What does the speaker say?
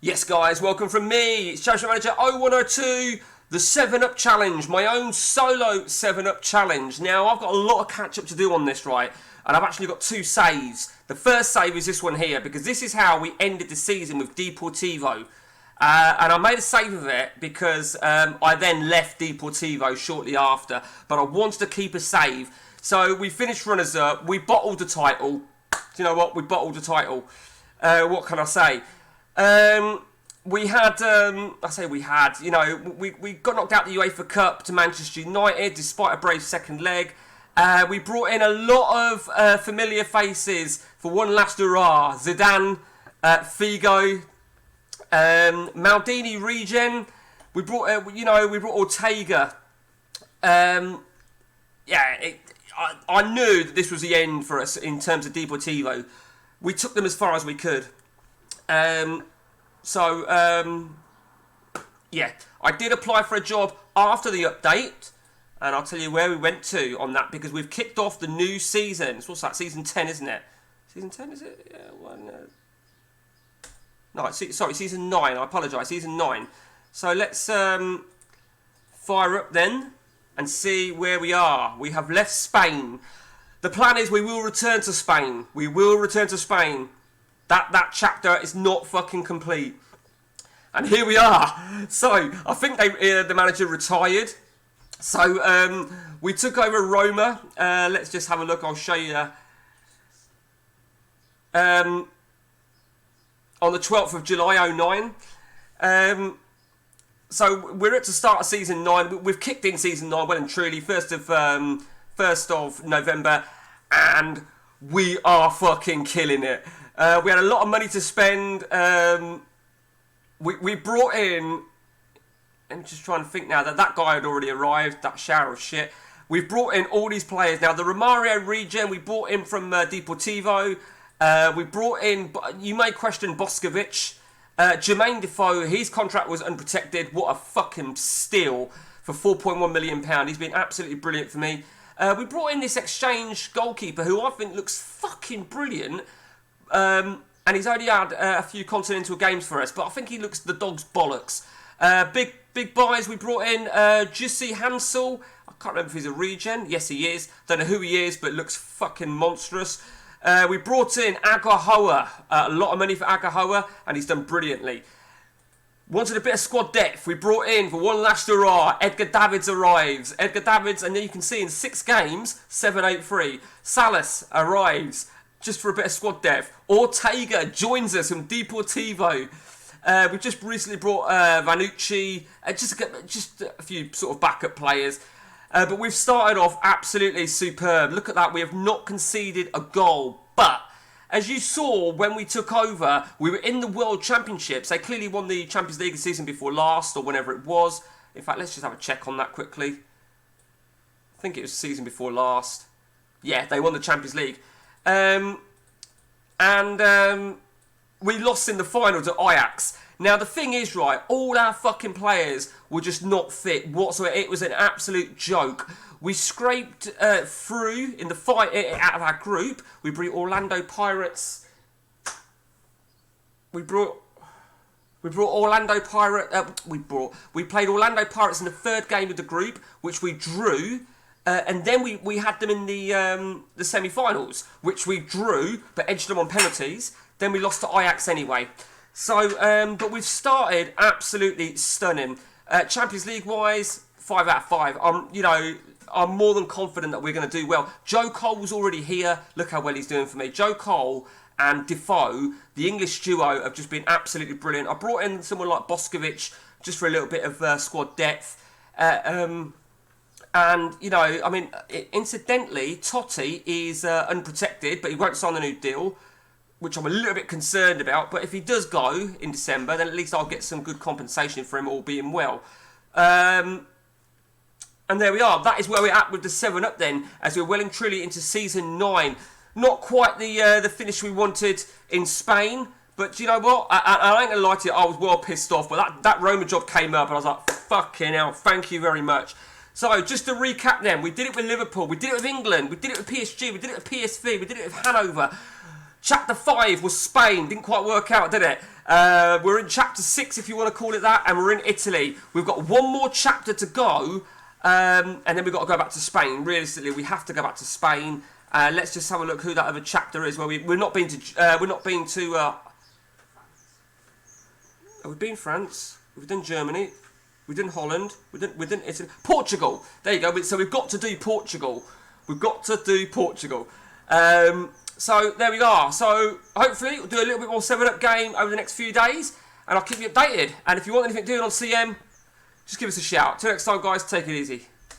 Yes, guys, welcome from me. It's Championship Manager 0102, the 7'Up Challenge, my own solo 7'Up Challenge. Now, I've got a lot of catch-up to do on this, right? And I've actually got two saves. The first save is this one here, because this is how we ended the season with Deportivo. And I made a save of it because I then left Deportivo shortly after. But I wanted to keep a save. So we finished runners-up. We bottled the title. Do you know what? We bottled the title. What can I say? We had, we got knocked out the UEFA Cup to Manchester United despite a brave second leg. We brought in a lot of familiar faces for one last hurrah. Zidane, Figo, Maldini regen. We brought Ortega. I knew that this was the end for us in terms of Deportivo. We took them as far as we could. I did apply for a job after the update, and I'll tell you where we went to on that, because we've kicked off the new season. What's that? Season 10, isn't it? Season 10, is it? Yeah, season 9. I apologise, season 9. So let's fire up then and see where we are. We have left Spain. The plan is we will return to Spain. We will return to Spain. That chapter is not fucking complete. And here we are. So, I think the manager retired. So, we took over Roma. Let's just have a look. I'll show you. On the 12th of July, 09. So, we're at the start of Season 9. We've kicked in Season 9 well and truly. 1st of November. And we are fucking killing it. We had a lot of money to spend. We brought in... I'm just trying to think now that guy had already arrived. That shower of shit. We've brought in all these players. Now, the Romario regen, we brought in from Deportivo. We brought in... You may question Boskovic. Jermaine Defoe, his contract was unprotected. What a fucking steal for £4.1 million. He's been absolutely brilliant for me. We brought in this exchange goalkeeper who I think looks fucking brilliant. And he's only had a few continental games for us, but I think he looks the dog's bollocks. Big buys. We brought in Jussi Hansel. I can't remember if he's a regen. Yes, he is. Don't know who he is, but looks fucking monstrous. We brought in Agahoa. A lot of money for Agahoa, and he's done brilliantly. Wanted a bit of squad depth. We brought in for one last hurrah. Edgar Davids arrives. Edgar Davids, and then you can see in 6 games, 7-8-3. Salas arrives. Just for a bit of squad depth. Ortega joins us from Deportivo. We've just recently brought Vanucci. Just a few sort of backup players. But we've started off absolutely superb. Look at that. We have not conceded a goal. But as you saw when we took over, we were in the World Championships. They clearly won the Champions League the season before last, or whenever it was. In fact, let's just have a check on that quickly. I think it was the season before last. Yeah, they won the Champions League. We lost in the final to Ajax. Now, the thing is, right, all our fucking players were just not fit whatsoever. It was an absolute joke. We scraped through in the fight out of our group. We brought Orlando Pirates. We played Orlando Pirates in the 3rd game of the group, which we drew. And then we had them in the semi-finals, which we drew, but edged them on penalties. Then we lost to Ajax anyway. So, but we've started absolutely stunning. Champions League-wise, 5 out of 5. I'm more than confident that we're going to do well. Joe Cole's already here. Look how well he's doing for me. Joe Cole and Defoe, the English duo, have just been absolutely brilliant. I brought in someone like Boskovic just for a little bit of squad depth. And, incidentally, Totti is unprotected, but he won't sign the new deal, which I'm a little bit concerned about. But if he does go in December, then at least I'll get some good compensation for him all being well. And there we are. That is where we're at with the 7-Up then, as we're well and truly into Season 9. Not quite the finish we wanted in Spain, but do you know what? I ain't going to lie to you, I was well pissed off. But that Roma job came up, and I was like, fucking hell, thank you very much. So, just to recap then, we did it with Liverpool, we did it with England, we did it with PSG, we did it with PSV, we did it with Hanover. Chapter 5 was Spain, didn't quite work out, did it? We're in chapter 6, if you want to call it that, and we're in Italy. We've got one more chapter to go, and then we've got to go back to Spain. Realistically, we have to go back to Spain. Let's just have a look who that other chapter is. Well, we've not been to. We've been France. We've done Germany. We've done Holland. We've done Italy. Portugal. There you go. So we've got to do Portugal. We've got to do Portugal. So there we are. So hopefully we'll do a little bit more 7-Up game over the next few days, and I'll keep you updated. And if you want anything doing on CM, just give us a shout. Till next time, guys. Take it easy.